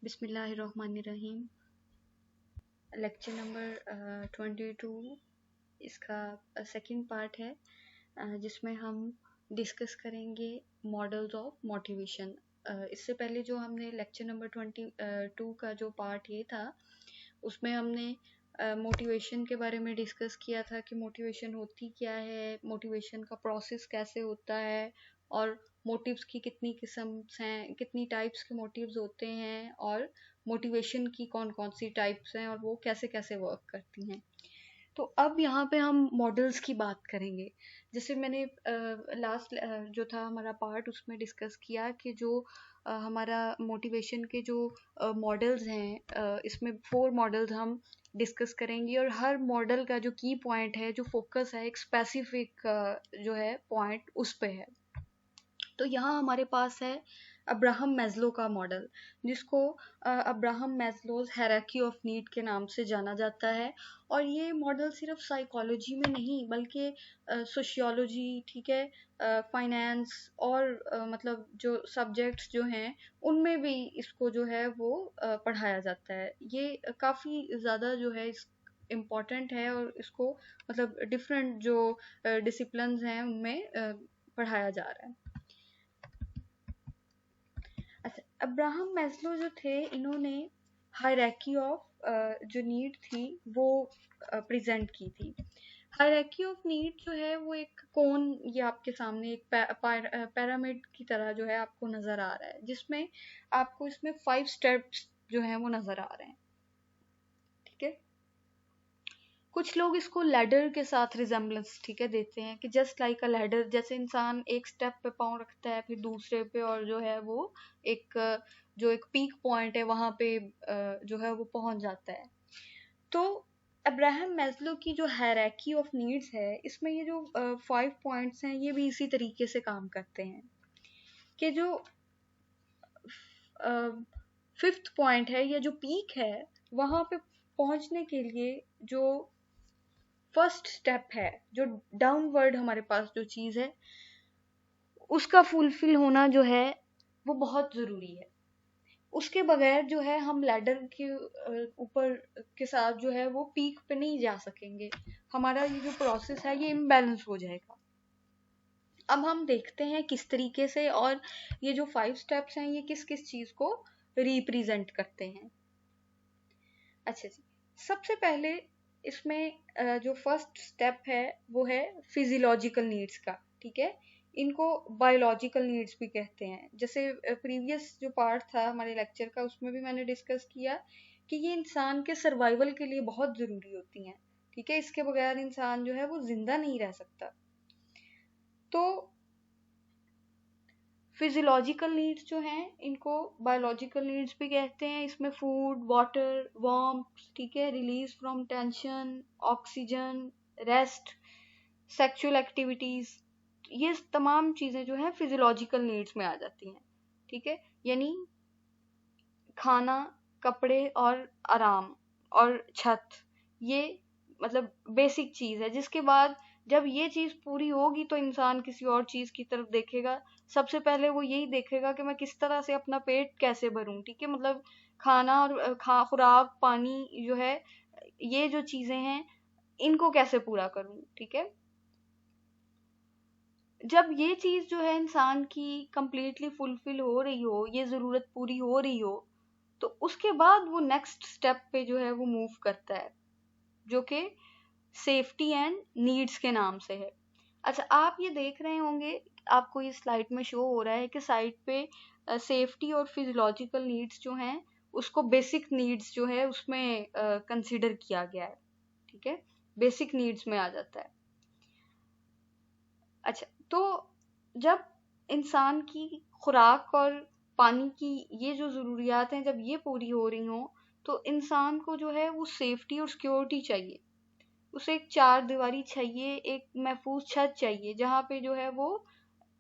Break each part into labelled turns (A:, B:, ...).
A: बिस्मिल्लाहिर्रहमानिर्रहीम। Lecture number 22 इसका second part है, जिसमें हम डिस्कस करेंगे मॉडल्स ऑफ मोटिवेशन। इससे पहले जो हमने लेक्चर नंबर 22 का जो पार्ट ये था, उसमें हमने मोटिवेशन के बारे में डिस्कस किया था कि मोटिवेशन होती क्या है, मोटिवेशन का प्रोसेस कैसे होता है, और मोटिव्स की कितनी किस्म हैं, कितनी टाइप्स के मोटिव्स होते हैं, और मोटिवेशन की कौन कौन सी टाइप्स हैं और वो कैसे कैसे वर्क करती हैं। तो अब यहाँ पे हम मॉडल्स की बात करेंगे। जैसे मैंने लास्ट जो था हमारा पार्ट, उसमें डिस्कस किया कि जो हमारा मोटिवेशन के जो मॉडल्स हैं, इसमें 4 मॉडल्स हम डिस्कस करेंगे, और हर मॉडल का जो की पॉइंट है, जो फोकस है, एक स्पेसिफिक जो है पॉइंट उस पे है। तो यहाँ हमारे पास है अब्राहम मैस्लो का मॉडल, जिसको Abraham Maslow's hierarchy of need के नाम से जाना जाता है। और ये मॉडल सिर्फ साइकोलॉजी में नहीं बल्कि सोशियोलॉजी, ठीक है, फाइनेंस और मतलब जो सब्जेक्ट्स जो हैं उनमें भी इसको जो है वो पढ़ाया जाता है। ये काफ़ी ज़्यादा जो है इस इम्पॉर्टेंट है, और इसको मतलब डिफरेंट जो डिसिप्लिन्स हैं उनमें पढ़ाया जा रहा है। अच्छा, अब्राहम मैस्लो जो थे, इन्होंने हायरार्की ऑफ जो नीड थी वो प्रेजेंट की थी। हायरार्की ऑफ नीड जो है वो एक कोन, ये आपके सामने एक पैरामिड की तरह जो है आपको नजर आ रहा है, जिसमें आपको इसमें 5 स्टेप्स जो हैं वो नजर आ रहे हैं, ठीक है। कुछ लोग इसको लैडर के साथ रिजेम्बलेंस, ठीक है, देते हैं कि जस्ट लाइक अ लैडर, जैसे इंसान एक स्टेप पे पाँव रखता है, फिर दूसरे पे, और जो है वो एक जो एक पीक पॉइंट है वहां पे जो है वो पहुंच जाता है। तो अब्राहम मैस्लो की जो हायरार्की ऑफ नीड्स है, इसमें ये जो 5 पॉइंट्स हैं, ये भी इसी तरीके से काम करते हैं कि जो 5th पॉइंट है या जो पीक है, वहां पे पहुंचने के लिए जो फर्स्ट स्टेप है, जो डाउनवर्ड हमारे पास जो चीज है, उसका फुलफिल होना जो है वो बहुत जरूरी है। उसके बगैर जो है हम लैडर के ऊपर के साथ जो है वो पीक पे नहीं जा सकेंगे। हमारा ये जो प्रोसेस है ये इम्बैलेंस हो जाएगा। अब हम देखते हैं किस तरीके से, और ये जो 5 स्टेप्स हैं ये किस किस चीज को रिप्रेजेंट करते हैं। अच्छा जी, सबसे पहले इसमें जो फर्स्ट स्टेप है वो है फिजियोलॉजिकल नीड्स का, ठीक है। इनको बायोलॉजिकल नीड्स भी कहते हैं। जैसे प्रीवियस जो पार्ट था हमारे लेक्चर का, उसमें भी मैंने डिस्कस किया कि ये इंसान के सर्वाइवल के लिए बहुत ज़रूरी होती हैं, ठीक है। इसके बगैर इंसान जो है वो जिंदा नहीं रह सकता। तो फिजियोलॉजिकल नीड्स जो हैं इनको बायोलॉजिकल नीड्स भी कहते हैं। इसमें फूड, वाटर, वार्मथ, ठीक है, release from tension, oxygen, rest, sexual activities, ये तमाम चीजें जो हैं फिजियोलॉजिकल नीड्स में आ जाती हैं, ठीक है। यानी खाना, कपड़े और आराम और छत, ये मतलब बेसिक चीज है। जिसके बाद जब ये चीज पूरी होगी तो इंसान किसी और चीज की तरफ देखेगा। सबसे पहले वो यही देखेगा कि मैं किस तरह से अपना पेट कैसे भरूं, ठीक है। मतलब खाना और खुराक, पानी जो है, ये जो चीजें हैं इनको कैसे पूरा करूं, ठीक है। जब ये चीज जो है इंसान की कंप्लीटली फुलफिल हो रही हो, ये जरूरत पूरी हो रही हो, तो उसके बाद वो नेक्स्ट स्टेप पे जो है वो मूव करता है, जो कि सेफ्टी एंड नीड्स के नाम से है। अच्छा, आप ये देख रहे होंगे, आपको ये स्लाइड में शो हो रहा है कि साइड पे सेफ्टी और फिजियोलॉजिकल नीड्स जो हैं उसको बेसिक नीड्स जो है उसमें कंसीडर किया गया है, ठीक है, बेसिक नीड्स में आ जाता है। अच्छा, तो जब इंसान की खुराक और पानी की ये जो ज़रूरियात हैं, जब ये पूरी हो रही हों, तो इंसान को जो है वो सेफ्टी और सिक्योरिटी चाहिए। उसे एक चार दीवारी चाहिए, एक महफूज छत चाहिए, जहाँ पे जो है वो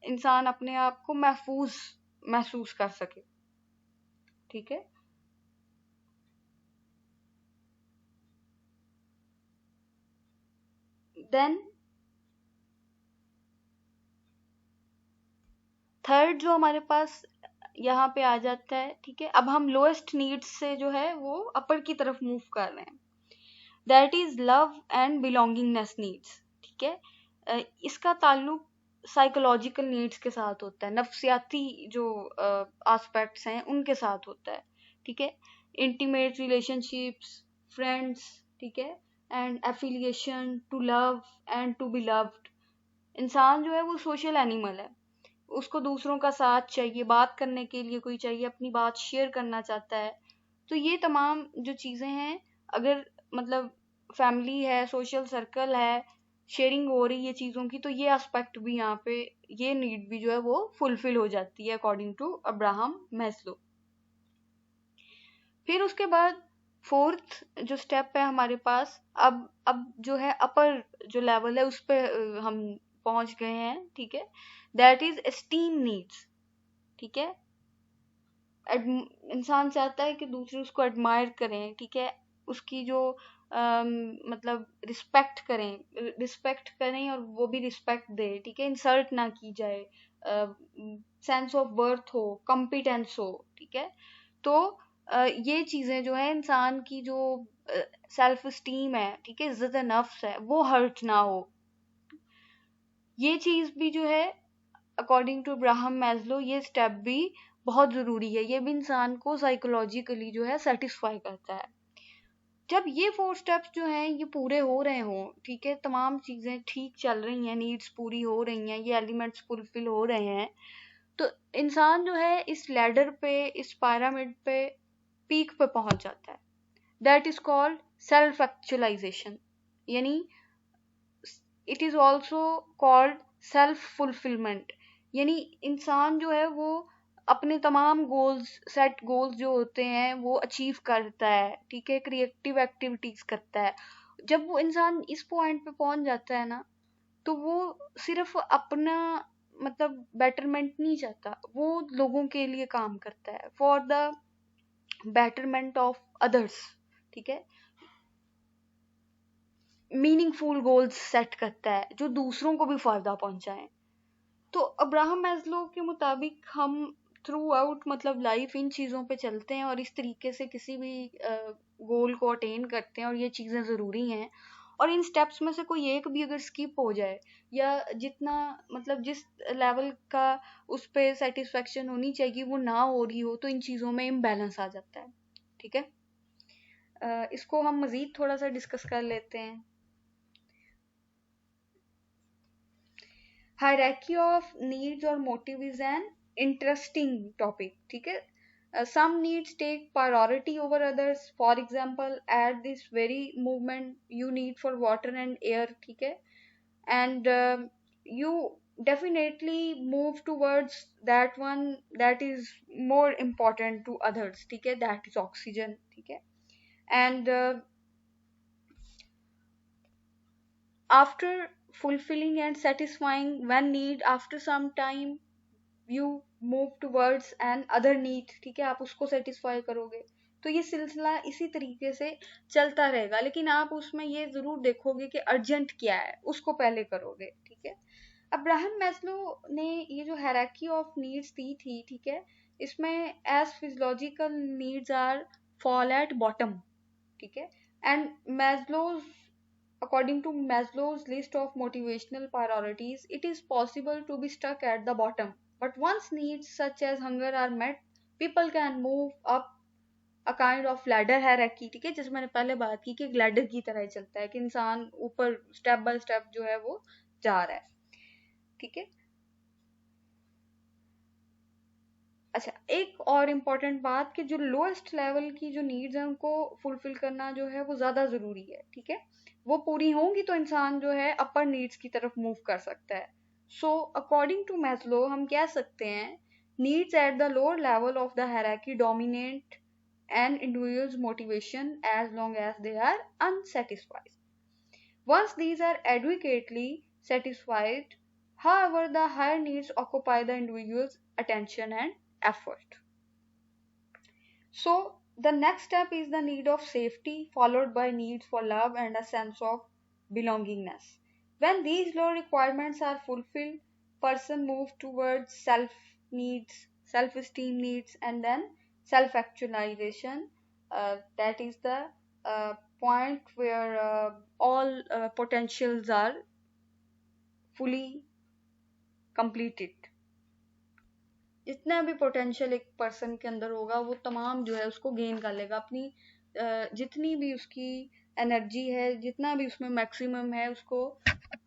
A: इंसान अपने आप को महफूज महसूस कर सके, ठीक है। देन थर्ड जो हमारे पास यहाँ पे आ जाता है, ठीक है। अब हम लोएस्ट नीड्स से जो है वो अपर की तरफ मूव कर रहे हैं, that is love and belongingness needs, ठीक है। इसका ताल्लुक साइकोलॉजिकल नीड्स के साथ होता है, नफ्सियाती जो एस्पेक्ट्स हैं उनके साथ होता है, ठीक है। इंटीमेट रिलेशनशिप्स, फ्रेंड्स, ठीक है, and affiliation to love and to be loved. इंसान जो है वो सोशल एनिमल है, उसको दूसरों का साथ चाहिए, बात करने के लिए कोई चाहिए, अपनी बात शेयर करना चाहता है। तो ये तमाम जो चीज़ें हैं, अगर मतलब फैमिली है, सोशल सर्कल है, शेयरिंग हो रही है चीज़ों की, तो ये एस्पेक्ट भी यहाँ पे, ये नीड भी जो है वो फुलफिल हो जाती है अकॉर्डिंग टू अब्राहम मैस्लो। फिर उसके बाद फोर्थ जो स्टेप है हमारे पास, अब जो है अपर जो लेवल है उस पे हम पहुंच गए हैं, ठीक है। दैट इज एस्टीम नीड्स, ठीक है। इंसान चाहता है कि दूसरे उसको एडमायर करें, ठीक है, उसकी जो मतलब रिस्पेक्ट करें और वो भी रिस्पेक्ट दे, ठीक है, इंसल्ट ना की जाए, सेंस ऑफ वर्थ हो, कॉम्पिटेंस हो, ठीक है। तो ये चीजें जो है इंसान की जो सेल्फ स्टीम है, ठीक है, इज्जत नफ्स है, वो हर्ट ना हो। ये चीज भी जो है अकॉर्डिंग टू अब्राहम मैस्लो, ये स्टेप भी बहुत जरूरी है, ये भी इंसान को साइकोलॉजिकली जो है सेटिस्फाई करता है। जब ये 4 स्टेप्स जो हैं ये पूरे हो रहे हों, ठीक है, तमाम चीजें ठीक चल रही हैं, नीड्स पूरी हो रही हैं, ये एलिमेंट्स फुलफिल हो रहे हैं, तो इंसान जो है इस लैडर पे, इस पिरामिड पे, पीक पे पहुंच जाता है। That is called self actualization, यानी it is also called self fulfilment, यानी इंसान जो है वो अपने तमाम गोल्स जो होते हैं वो अचीव करता है, ठीक है, क्रिएटिव एक्टिविटीज करता है। जब वो इंसान इस पॉइंट पे पहुंच जाता है ना, तो वो सिर्फ अपना मतलब बेटरमेंट नहीं चाहता, वो लोगों के लिए काम करता है, for the betterment of others, ठीक है, मीनिंगफुल गोल्स सेट करता है जो दूसरों को भी फायदा पहुंचाए। तो अब्राहम मैस्लो के मुताबिक हम थ्रू आउट मतलब लाइफ इन चीज़ों पे चलते हैं और इस तरीके से किसी भी गोल को अटेन करते हैं, और ये चीज़ें ज़रूरी हैं। और इन स्टेप्स में से कोई एक भी अगर स्किप हो जाए, या जितना मतलब जिस लेवल का उस पे सेटिस्फेक्शन होनी चाहिए वो ना हो रही हो, तो इन चीज़ों में इम्बैलेंस आ जाता है, ठीक है। इसको हम मज़ीद थोड़ा सा डिस्कस कर लेते हैं। हायरार्की ऑफ नीड्स और motive is an interesting topic, ठीक है। some needs take priority over others, for example at this very movement you need for water and air, ठीक है, and you definitely move towards that one that is more important to others, ठीक है, that is oxygen, ठीक है। And after fulfilling and satisfying one need, after some time you move towards an other need, ठीक है, आप उसको satisfy करोगे। तो ये सिलसिला इसी तरीके से चलता रहेगा, लेकिन आप उसमें ये जरूर देखोगे कि अर्जेंट क्या है, उसको पहले करोगे, ठीक है। अब्राहम मैस्लो ने ये जो हायरार्की ऑफ नीड्स दी थी, ठीक है, इसमें as physiological needs are fall at bottom, ठीक है, and Maslow's according to Maslow's list of motivational priorities, it is possible to be stuck at the bottom. But once needs such as hunger are met, people can move up a kind of ladder hierarchy, ठीक है, जिसमें मैंने पहले बात की कि एक ladder की तरह चलता है कि इंसान ऊपर स्टेप बाय स्टेप जो है वो जा रहा है, ठीक है। अच्छा, एक और इम्पोर्टेंट बात कि जो लोएस्ट लेवल की जो नीड्स हैं उनको फुलफिल करना जो है वो ज़्यादा ज़रूरी है, ठीक है। वो पूरी होंगी तो इंसान जो है अपर नीड्स की तरफ मूव कर सकता है। सो अकॉर्डिंग टू मैस्लो हम कह सकते हैं, needs at the lower level of the hierarchy dominate an individual's motivation as long as they are unsatisfied. Once these are adequately satisfied, however, the higher needs occupy the individual's attention and effort. So, the next step is the need of safety, followed by needs for love and a sense of belongingness. When these low requirements are fulfilled, person moves towards self needs, self-esteem needs, and then self-actualization. That is the point where all potentials are fully completed. जितना भी potential एक person के अंदर होगा वो तमाम जो है उसको गेन कर लेगा अपनी जितनी भी उसकी एनर्जी है, जितना भी उसमें मैक्सिमम है, उसको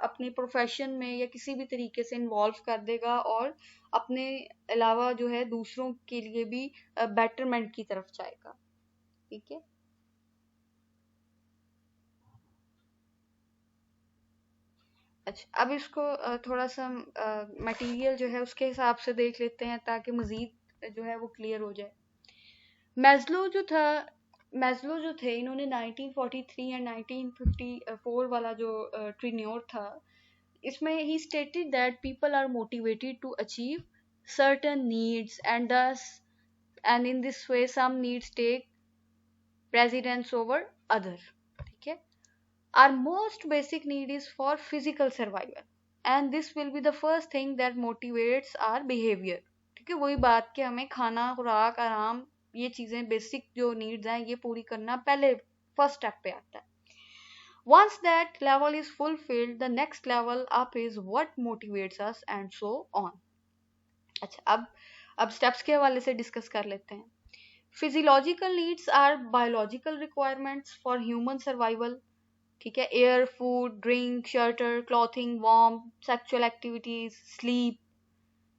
A: अपने प्रोफेशन में या किसी भी तरीके से इन्वॉल्व कर देगा और अपने अलावा जो है दूसरों के लिए भी बेटरमेंट की तरफ जाएगा। ठीक है, अच्छा अब इसको थोड़ा सा मटेरियल जो है उसके हिसाब से देख लेते हैं ताकि मजीद जो है वो क्लियर हो जाए। मैस्लो जो था, मैस्लो जो थे इन्होंने 1943 एंड 1954 वाला जो ट्रिन्योर था, इसमें ही stated that people are motivated to achieve certain needs and in this way some needs take precedence over other। ठीक है, our most basic need is for physical survival and this will be the first thing that motivates our behavior। ठीक है, वही बात कि हमें खाना, खुराक, आराम, ये चीजें बेसिक जो नीड्स हैं ये पूरी करना पहले फर्स्ट स्टेप पे आता है। once that level is fulfilled the next level up is what motivates us and so on। अच्छा अब स्टेप्स के हवाले से डिस्कस कर लेते हैं। Physiological needs are biological requirements for human survival. ठीक है, air, food, drink, shelter, clothing, warm, sexual activities, sleep.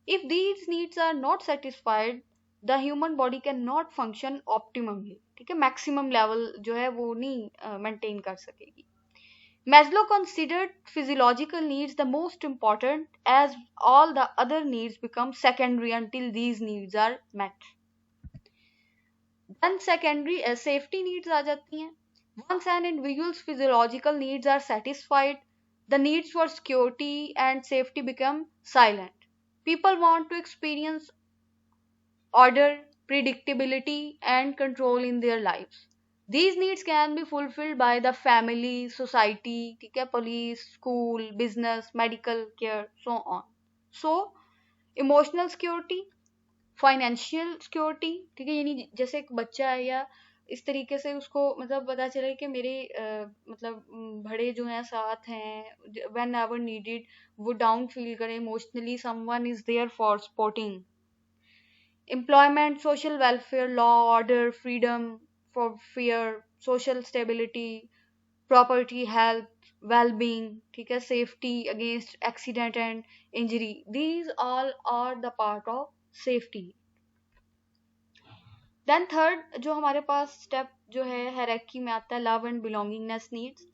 A: If these needs are not satisfied the human body can not function optimally. ठीक है, maximum level जो है वो नहीं maintain कर सकेगी। Maslow considered physiological needs the most important as all the other needs become secondary until these needs are met। Then secondary safety needs आ जाती हैं। Once an individual's physiological needs are satisfied, the needs for security and safety become silent। People want to experience order, predictability, and control in their lives। These needs can be fulfilled by the family, society, ठीक है, police, school, business, medical care, so on। So, emotional security, financial security, ठीक है, यानी जैसे एक बच्चा है या इस तरीके से उसको मतलब पता चले कि मेरे मतलब बड़े जो हैं साथ हैं, when ever needed वो डाउन फील करे emotionally, someone is there for supporting। employment, social welfare, law, order, freedom for fear, social stability, property, health, well-being, ठीक है, safety against accident and injury, these all are the part of safety। then third जो हमारे पास step जो है hierarchy में आता है love and belongingness needs।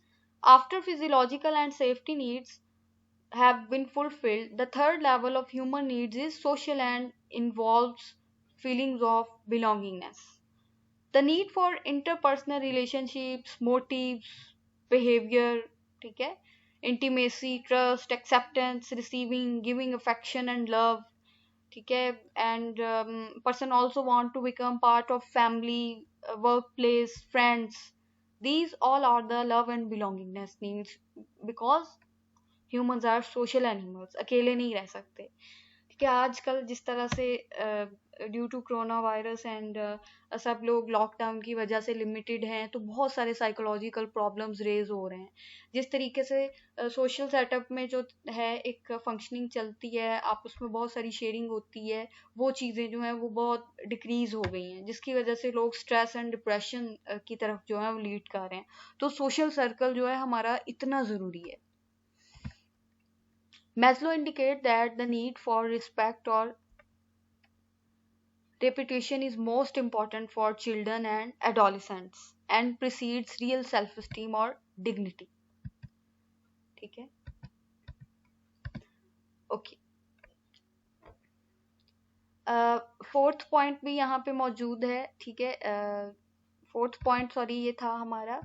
A: after physiological and safety needs have been fulfilled, the third level of human needs is social and involves feelings of belongingness। The need for interpersonal relationships, motives, behavior, ठीक है, intimacy, trust, acceptance, receiving, giving affection and love, ठीक है, and person also want to become part of family, workplace, friends। These all are the love and belongingness needs because humans are social animals, अकेले नहीं रह सकते। ठीक है, आजकल जिस तरह से due to coronavirus and सब लोग लॉकडाउन की वजह से लिमिटेड हैं तो बहुत सारे साइकोलॉजिकल प्रॉब्लम्स रेज हो रहे हैं। जिस तरीके से सोशल सेटअप में जो है एक फंक्शनिंग चलती है, आपस में बहुत सारी शेयरिंग होती है, वो चीज़ें जो हैं वो बहुत डिक्रीज हो गई हैं जिसकी वजह से लोग स्ट्रेस एंड डिप्रेशन की तरफ जो है वो लीड कर रहे हैं। तो सोशल सर्कल जो है हमारा इतना ज़रूरी है। Maslow indicates that the need for respect or reputation is most important for children and adolescents and precedes real self-esteem or dignity। ठीक है, ओके। फोर्थ पॉइंट भी यहाँ पे मौजूद है। ठीक है, फोर्थ पॉइंट सॉरी ये था हमारा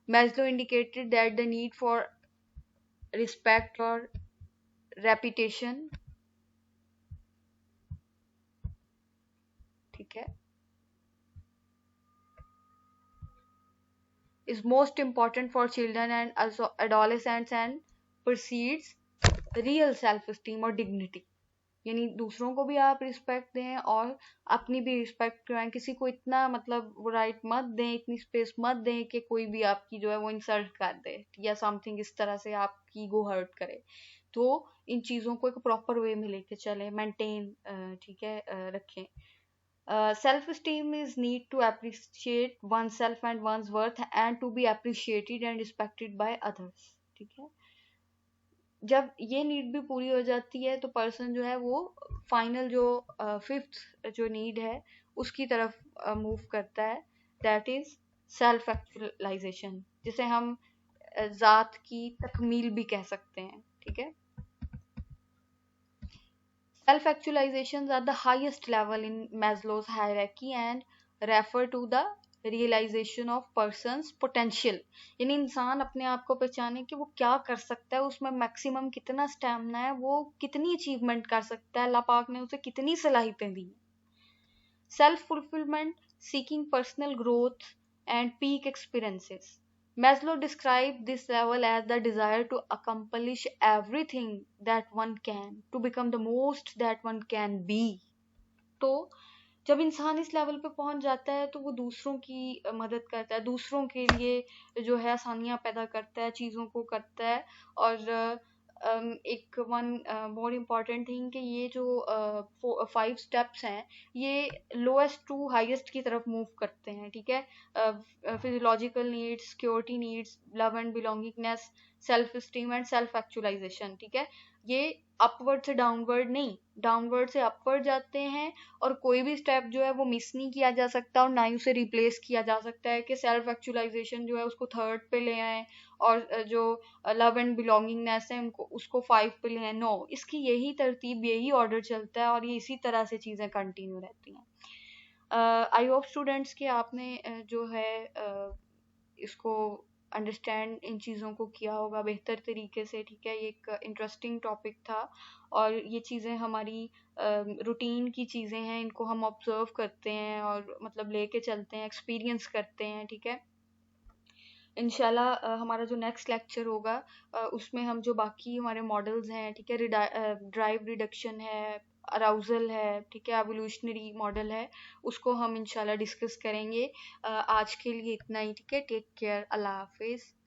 A: Maslow indicated that the need for respect or reputation, ठीक है, is most important for children and also adolescents and precedes real self-esteem or dignity। यानी दूसरों को भी आप रिस्पेक्ट दें और अपनी भी रिस्पेक्ट कराएं। किसी को इतना मतलब राइट मत दें, इतनी स्पेस मत दें कि कोई भी आपकी जो है वो इंसल्ट कर दे या समथिंग इस तरह से आपकी ईगो हर्ट करे। तो इन चीज़ों को एक प्रॉपर वे में लेके चलें, मेंटेन ठीक है रखें। Self esteem is need to appreciate oneself and one's worth and to be appreciated and respected by others। ठीक है, जब ये नीड भी पूरी हो जाती है तो पर्सन जो है वो फाइनल जो फिफ्थ जो नीड है उसकी तरफ मूव करता है, दैट इज सेल्फ एक्चुअलाइजेशन, जिसे हम जात की तकमील भी कह सकते हैं। ठीक है, self actualizations are the highest level in Maslow's hierarchy and refer to the realization of person's potential। यानी इंसान अपने आप को पहचाने कि वो क्या कर सकता है, उसमें मैक्सिमम कितना स्टैमिना है, वो कितनी अचीवमेंट कर सकता है, अल्लाह पाक ने उसे कितनी सलाहियतें दी। Self fulfilment, seeking personal growth and peak experiences। Maslow described this level as the desire to accomplish everything that one can, to become the most that one can be। तो जब इंसान इस लेवल पे पहुंच जाता है तो वो दूसरों की मदद करता है, दूसरों के लिए जो है आसानियां पैदा करता है, चीज़ों को करता है। और एक वन मोर इम्पॉर्टेंट थिंग कि ये जो 5 स्टेप्स हैं ये लोएस्ट टू हाईएस्ट की तरफ मूव करते हैं। ठीक है, physiological needs, security needs, love and belongingness, self esteem and self actualisation. ठीक है, ये अपवर्ड से डाउनवर्ड नहीं, डाउनवर्ड से अपवर्ड जाते हैं और कोई भी स्टेप जो है वो मिस नहीं किया जा सकता और ना ही उसे रिप्लेस किया जा सकता है कि सेल्फ एक्चुअलाइजेशन जो है उसको 3rd पे ले आए और जो लव एंड बिलोंगिंगनेस है उनको उसको 5 पे ले आए। नो, इसकी यही तरतीब, यही ऑर्डर चलता है और ये इसी तरह से चीज़ें कंटिन्यू रहती हैं। आई होप स्टूडेंट्स कि आपने जो है इसको अंडरस्टैंड इन चीज़ों को किया होगा बेहतर तरीके से। ठीक है, ये एक इंटरेस्टिंग टॉपिक था और ये चीज़ें हमारी रूटीन की चीज़ें हैं, इनको हम ऑब्जर्व करते हैं और मतलब लेके चलते हैं, एक्सपीरियंस करते हैं। ठीक है, इंशाल्लाह हमारा जो नेक्स्ट लेक्चर होगा उसमें हम जो बाकी हमारे मॉडल्स हैं, ठीक है, ड्राइव रिडक्शन है, अराउजल है, ठीक है, एवोल्यूशनरी मॉडल है, उसको हम इंशाल्लाह डिस्कस करेंगे। आज के लिए इतना ही। ठीक है, टेक केयर, अल्लाह हाफिज।